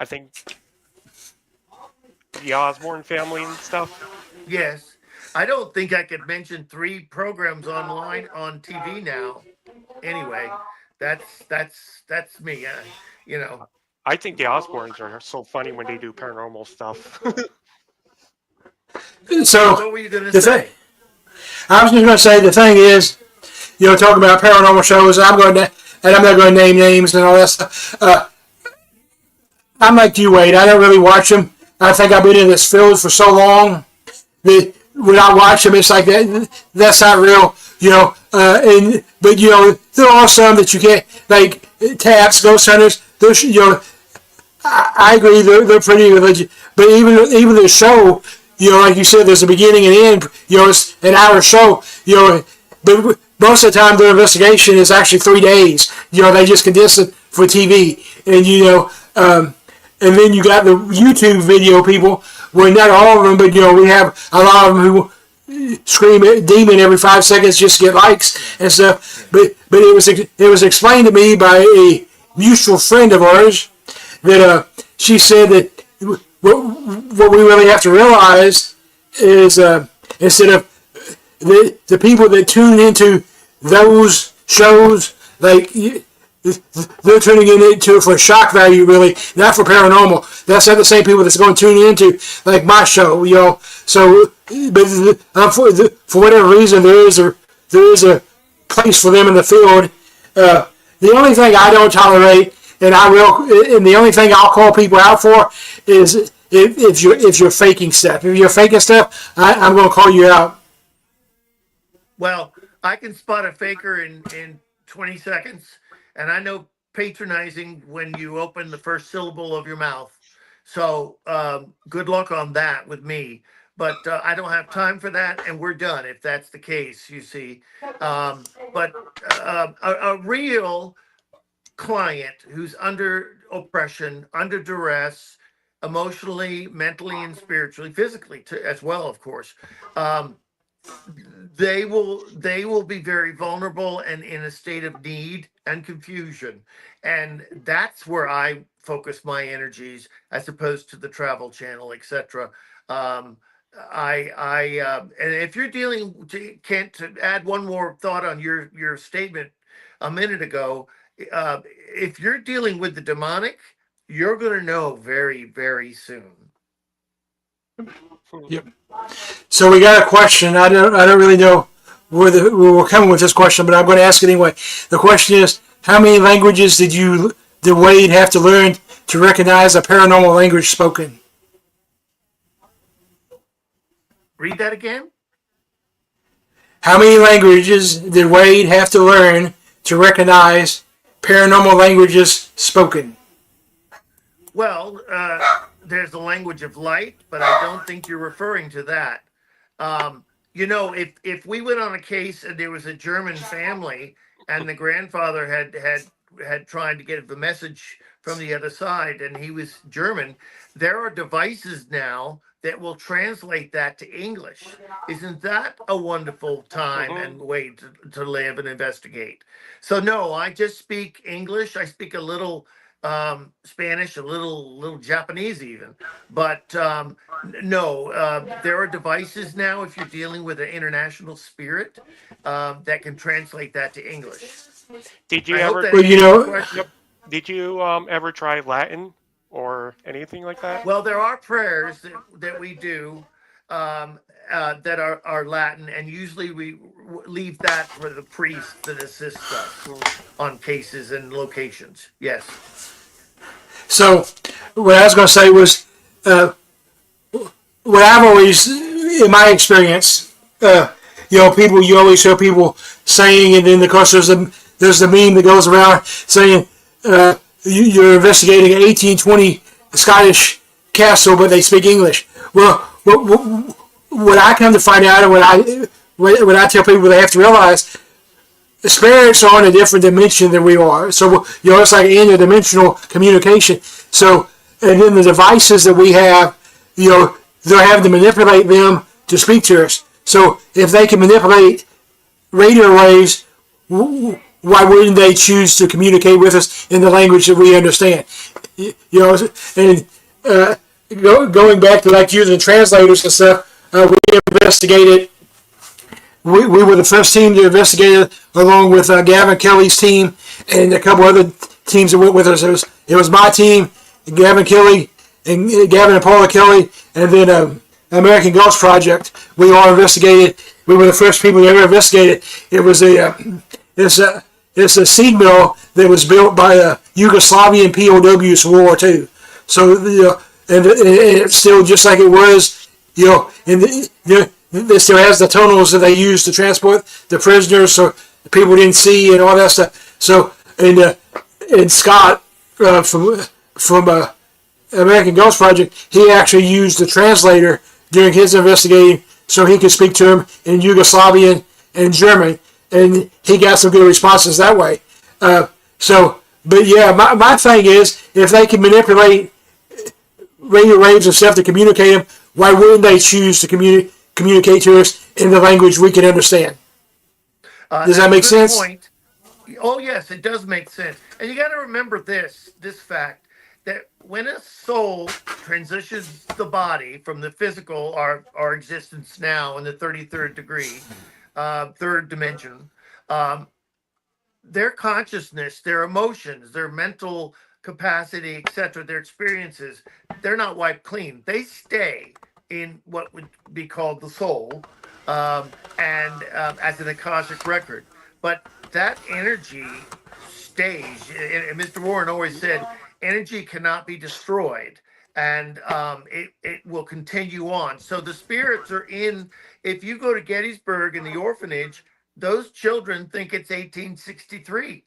think the Osborne family and stuff. Yes. I don't think I could mention 3 programs online on TV now. Anyway, that's me. I think the Osbournes are so funny when they do paranormal stuff. So what were you going to say? I was just going to say the thing is, talking about paranormal shows. I'm not going to name names and all that stuff. I'm like you, Wade. I don't really watch them. I think I've been in this field for so long that when I watch them, it's like that. That's not real, but there are some that you can't, like Taps, Ghost Hunters. Those, I agree, they're pretty religious. But even the show, like you said, there's a beginning and end. It's an hour show. But most of the time, their investigation is actually 3 days. They just condense it for TV, and and then you got the YouTube video people. Well, not all of them, but we have a lot of them who scream at demon every 5 seconds just to get likes and stuff. But it was explained to me by a mutual friend of ours that she said that what we really have to realize is instead of the people that tune into those shows, like they're tuning into it for shock value, really, not for paranormal. That's not the same people that's going to tune into like my show, So, but for whatever reason, there is a place for them in the field. The only thing I don't tolerate, and the only thing I'll call people out for is if you're faking stuff. If you're faking stuff, I'm going to call you out. Well, I can spot a faker in 20 seconds. And I know patronizing when you open the first syllable of your mouth. So good luck on that with me. But I don't have time for that, and we're done if that's the case, you see. But a real client who's under oppression, under duress, emotionally, mentally, and spiritually, physically as well, of course, they will be very vulnerable and in a state of need and confusion, and that's where I focus my energies as opposed to the Travel Channel, etc. um and if you're dealing Kent, to add one more thought on your statement a minute ago, if you're dealing with the demonic, you're going to know very, very soon. Yep. So we got a question. I don't really know where we're coming with this question, but I'm going to ask it anyway. The question is, how many languages did Wade have to learn to recognize a paranormal language spoken? Read that again. How many languages did Wade have to learn to recognize paranormal languages spoken? Well, there's the language of light, but I don't think you're referring to that. If we went on a case and there was a German family and the grandfather had tried to get the message from the other side and he was German, there are devices now that will translate that to English. Isn't that a wonderful time and way to live and investigate? So no, I just speak English. I speak a little Spanish, a little Japanese even. But no, there are devices now if you're dealing with an international spirit that can translate that to English. Did you I hope ever? that Well, answers your question. Yep. Did you ever try Latin or anything like that? Well, there are prayers that we do that are Latin, and usually we leave that for the priest that assists us on cases and locations. Yes. So what I was going to say was, uh, what I've always, in my experience, people, you always hear people saying, and then of course there's the meme that goes around saying you're investigating an 1820 Scottish castle, but they speak English. Well, what I come to find out, and what I tell people, they have to realize, the spirits are in a different dimension than we are. So it's like interdimensional communication. So, and then the devices that we have, they're having to manipulate them to speak to us. So if they can manipulate radio waves, why wouldn't they choose to communicate with us in the language that we understand? And going back to like using translators and stuff, we investigated. We were the first team to investigate it, along with Gavin Kelly's team and a couple other teams that went with us. It was my team, Gavin Kelly, and Gavin and Paula Kelly, and then American Ghost Project. We all investigated. We were the first people to ever investigate it. It was it's a seed mill that was built by Yugoslavian POWs from World War II. So and it's still just like it was, it still has the tunnels that they used to transport the prisoners, so people didn't see and all that stuff. So, and Scott from American Ghost Project, he actually used the translator during his investigating, so he could speak to him in Yugoslavian and German, and he got some good responses that way. But yeah, my thing is, if they can manipulate radio waves and stuff to communicate them, why wouldn't they choose to communicate to us in the language we can understand? Does that make sense? Point. Oh yes, it does make sense. And you got to remember this fact, that when a soul transitions the body from the physical, our existence now in the 33rd degree, third dimension, their consciousness, their emotions, their mental capacity, etc., their experiences, they're not wiped clean. They stay in what would be called the soul, and as an Akashic record. But that energy stays. And Mr. Warren always said, energy cannot be destroyed, and it will continue on. So the spirits are in. If you go to Gettysburg in the orphanage, those children think it's 1863.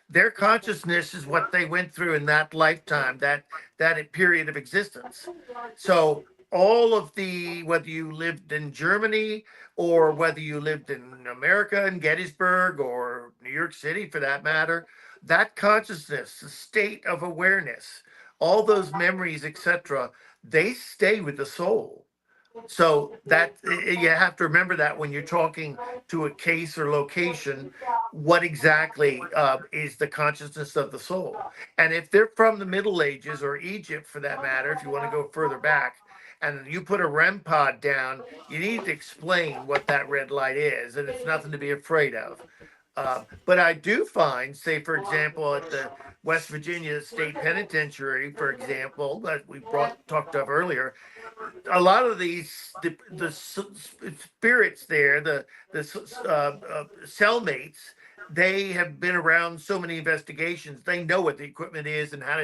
Their consciousness is what they went through in that lifetime, that period of existence. So all of whether you lived in Germany or whether you lived in America, in Gettysburg, or New York City for that matter, that consciousness, the state of awareness, all those memories, etc., they stay with the soul. So that you have to remember that when you're talking to a case or location, what exactly is the consciousness of the soul? And if they're from the Middle Ages or Egypt, for that matter, if you want to go further back, and you put a REM pod down, you need to explain what that red light is, and it's nothing to be afraid of. But I do find, say, for example, at the West Virginia State Penitentiary, for example, that we talked of earlier, a lot of these spirits there, the cellmates, they have been around so many investigations. They know what the equipment is and how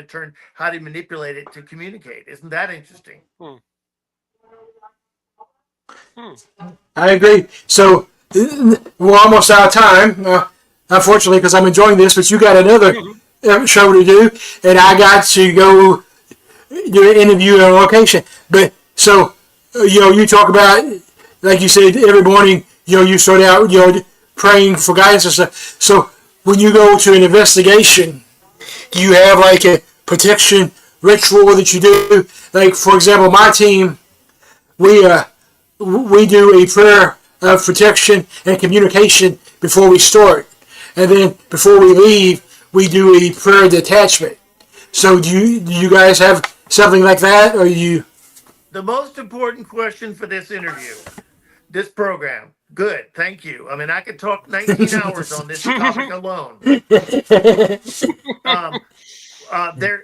to manipulate it to communicate. Isn't that interesting? Hmm. Hmm. I agree. So we're almost out of time, unfortunately, because I'm enjoying this. But you got another show to do, and I got to go do an interview on location. But so you talk about, like you said, every morning, you start out, praying for guidance and stuff. So when you go to an investigation, you have like a protection ritual that you do. Like for example, my team, we do a prayer of protection and communication before we start, and then before we leave, we do a prayer detachment. So do you guys have something like that, or you? The most important question for this program. Good, thank you. I mean, I could talk 19 hours on this topic alone. Um,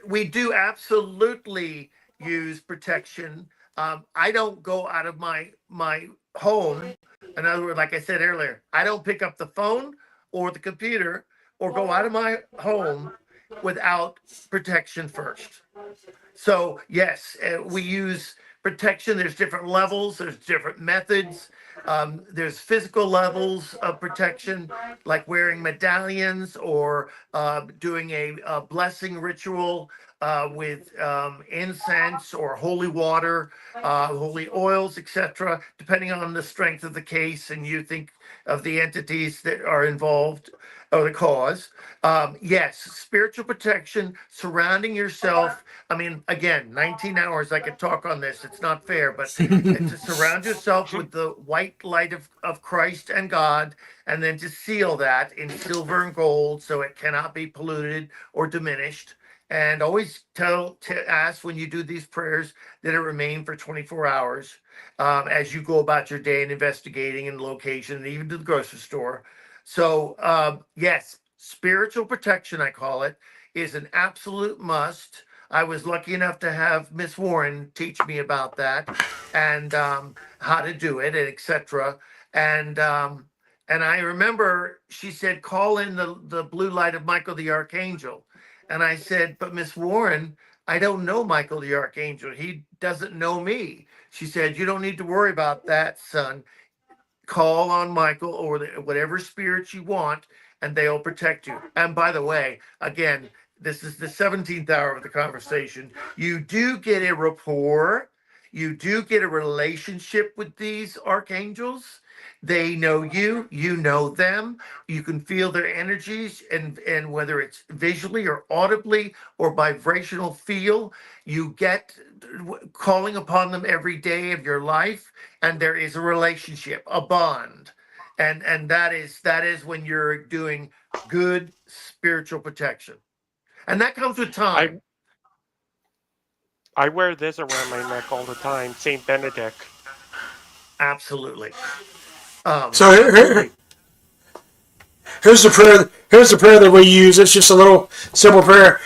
we do absolutely use protection. I don't go out of my home. In other words, like I said earlier, I don't pick up the phone or the computer or go out of my home without protection first. So yes, we use protection. There's different levels. There's different methods. There's physical levels of protection, like wearing medallions or doing a blessing ritual with incense or holy water, holy oils, etc. Depending on the strength of the case, and you think of the entities that are involved or the cause. Yes, spiritual protection, surrounding yourself. I mean, again, 19 hours I could talk on this. It's not fair, but to surround yourself with the white light of Christ and God, and then to seal that in silver and gold so it cannot be polluted or diminished. And always ask when you do these prayers that it remain for 24 hours as you go about your day and investigating and location, and even to the grocery store. So, yes, spiritual protection, I call it, is an absolute must. I was lucky enough to have Miss Warren teach me about that and how to do it, and etc. And and I remember she said, "Call in the blue light of Michael the Archangel." And I said, "But Miss Warren, I don't know Michael the Archangel. He doesn't know me." She said, "You don't need to worry about that, son. Call on Michael or whatever spirit you want, and they'll protect you." And by the way, again, this is the 17th hour of the conversation. You do get a rapport, you do get a relationship with these archangels. They know you, you know them. You can feel their energies, and whether it's visually or audibly or vibrational feel, you get calling upon them every day of your life, and there is a relationship, a bond, and that is when you're doing good spiritual protection, and that comes with I time. I wear this around my neck all the time, Saint Benedict. Absolutely. So Absolutely. here's the prayer. Here's the prayer that we use. It's just a little simple prayer.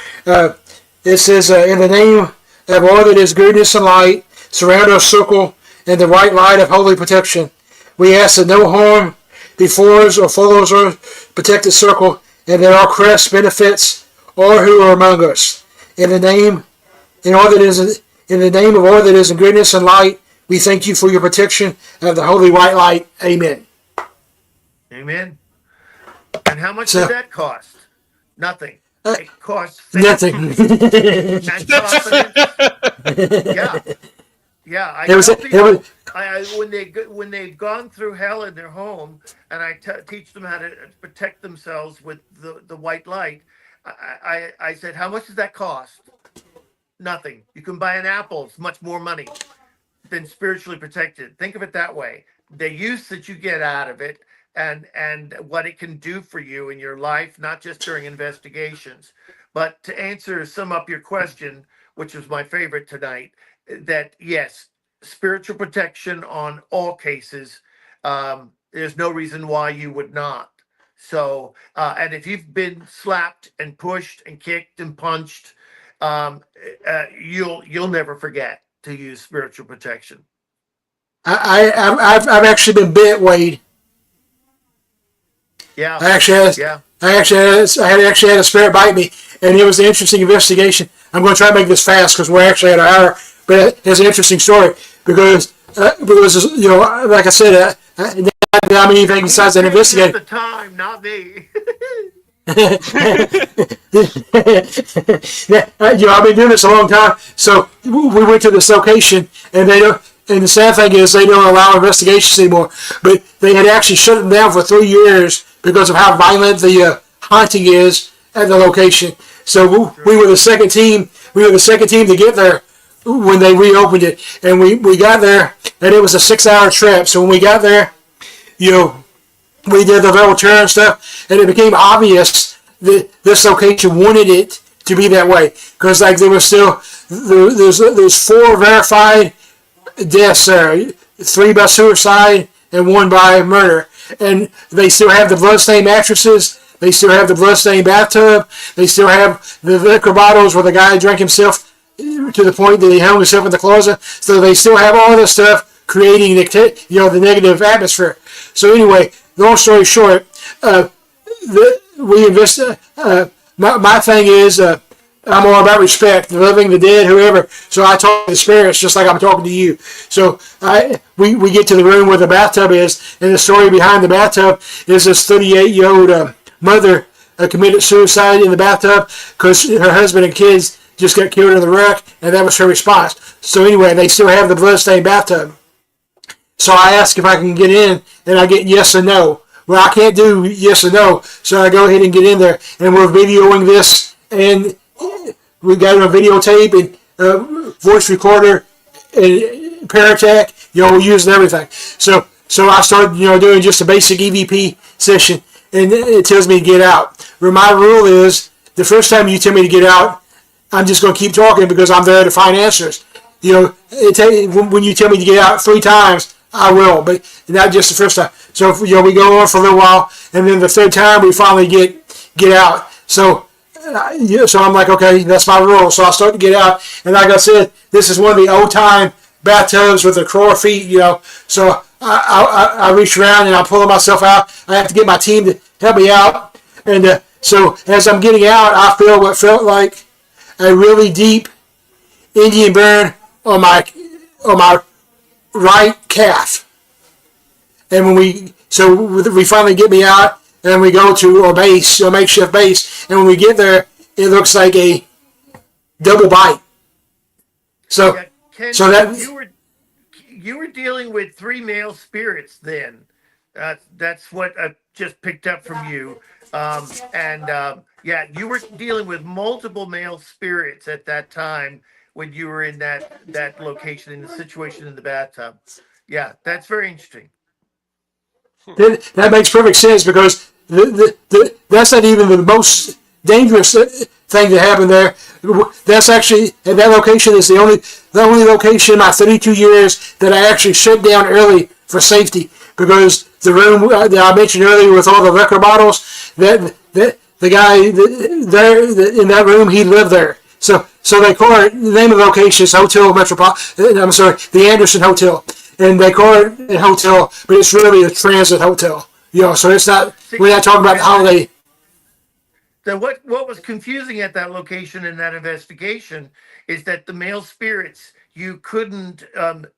It says, "In the name of all that is goodness and light, surround our circle in the white light of holy protection. We ask that no harm before us or follows our protected circle, and that our crest benefits all who are among us. In the name, in all that is, in the name of all that is in goodness and light, we thank you for your protection of the holy white light. Amen." Amen. And how much does So that cost? Nothing. uh, It costs faith nothing. and confidence. Yeah. Yeah, I It was. tell It was. people when they've gone through hell in their home, and I teach them how to protect themselves with the white light. I said, "How much does that cost?" Nothing. You can buy an apple; it's much more money. than spiritually protected. Think of it that way. The use that you get out of it, and what it can do for you in your life, not just during investigations. But to sum up your question, which was my favorite tonight, that yes, spiritual protection on all cases. There's no reason why you would not. So, and if you've been slapped and pushed and kicked and punched, you'll never forget to use spiritual protection. I've actually been bit, Wade. Yeah. I actually had a spirit bite me, and it was an interesting investigation. I'm going to try to make this fast because we're actually at an hour, but it's an interesting story because like I said, not anything besides an investigator. At the time, not me. I've been doing this a long time. So we went to this location, and they don't. And the sad thing is, they don't allow investigations anymore. But they had actually shut them down for 3 years because of how violent the haunting is at the location. So we were the second team. We were the second team to get there when they reopened it, and we got there, and it was a 6-hour trip. So when we got there, we did the level turn and stuff, and it became obvious that this location wanted it to be that way because like there was still there's 4 verified deaths there, 3 by suicide and 1 by murder, and they still have the bloodstained mattresses, they still have the bloodstained bathtub, they still have the liquor bottles where the guy drank himself to the point that he hung himself in the closet. So they still have all this stuff creating the negative atmosphere. So anyway, long story short, we invest. My thing is, I'm all about respect, the living, the dead, whoever. So I talk to the spirits just like I'm talking to you. So we get to the room where the bathtub is, and the story behind the bathtub is this 38-year-old mother committed suicide in the bathtub because her husband and kids just got killed in the wreck, and that was her response. So anyway, they still have the bloodstained bathtub. So I ask if I can get in, and I get yes or no. Well, I can't do yes or no, so I go ahead and get in there, and we're videoing this, and we got it on videotape and voice recorder and Paratech. We're using everything. So I started, doing just a basic EVP session, and it tells me to get out. Where my rule is, the first time you tell me to get out, I'm just going to keep talking because I'm there to find answers. When you tell me to get out 3 times, I will, but not just the first time. So we go on for a little while, and then the 3rd time we finally get out. So I'm like, okay, that's my rule. So I start to get out, and like I said, this is one of the old time bathtubs with the crawl feet. So I reach around and I'm pulling myself out. I have to get my team to help me out, and so as I'm getting out, I feel what felt like a really deep Indian burn on my right calf. And when we finally get me out, and we go to our base, our makeshift base, and when we get there, it looks like a double bite. So, yeah, Ken, so that you were dealing with 3 male spirits then. That's what I just picked up from you. Yeah, you were dealing with multiple male spirits at that time when you were in that location, in the situation in the bathtub. Yeah, that's very interesting. That makes perfect sense because that's not even the most dangerous thing that happened there. That's actually, at that location is the only location in my 32 years that I actually shut down early for safety, because the room that I mentioned earlier with all the liquor bottles, that the guy there in that room, he lived there. So they call it, the name of the location is Hotel Metropolitan. I'm sorry, the Anderson Hotel, and they call it a hotel, but it's really a transit hotel. So it's not. We're not talking about the holiday. So what was confusing at that location in that investigation is that the male spirits, you couldn't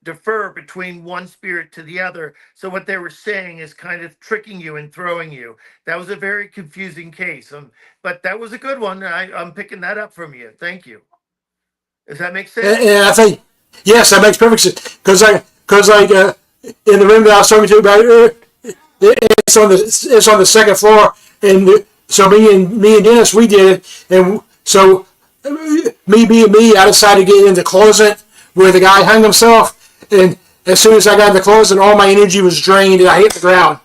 defer between one spirit to the other. So what they were saying is kind of tricking you and throwing you. That was a very confusing case. But that was a good one. I'm picking that up from you. Thank you. Does that make sense? And I think, yes, that makes perfect sense. Because in the room that I was talking to about, it's on the 2nd floor, and so me and Dennis, we did it, and so me being me, I decided to get in the closet where the guy hung himself, And as soon as I got in the closet, all my energy was drained, and I hit the ground.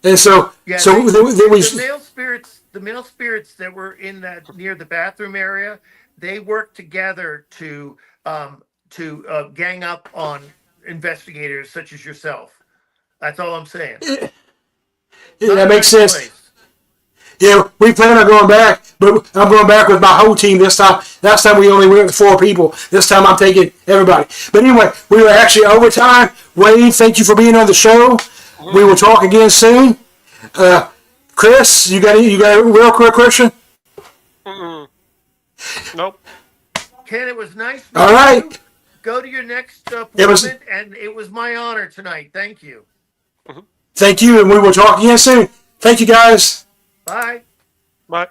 And so, Yeah, so then we. the male spirits that were in that near the bathroom area, they worked together to gang up on investigators such as yourself. That's all I'm saying. Yeah, that makes sense. Yeah, we plan on going back, but I'm going back with my whole team this time. Last time we only went with 4 people. This time I'm taking everybody. But anyway, we were actually overtime. Wayne, thank you for being on the show. We will talk again soon. Chris, you got a real quick question? Nope. Ken, it was nice. All right. You. Go to your next appointment, and it was my honor tonight. Thank you. Thank you, and we will talk again soon. Thank you, guys. Bye. Bye.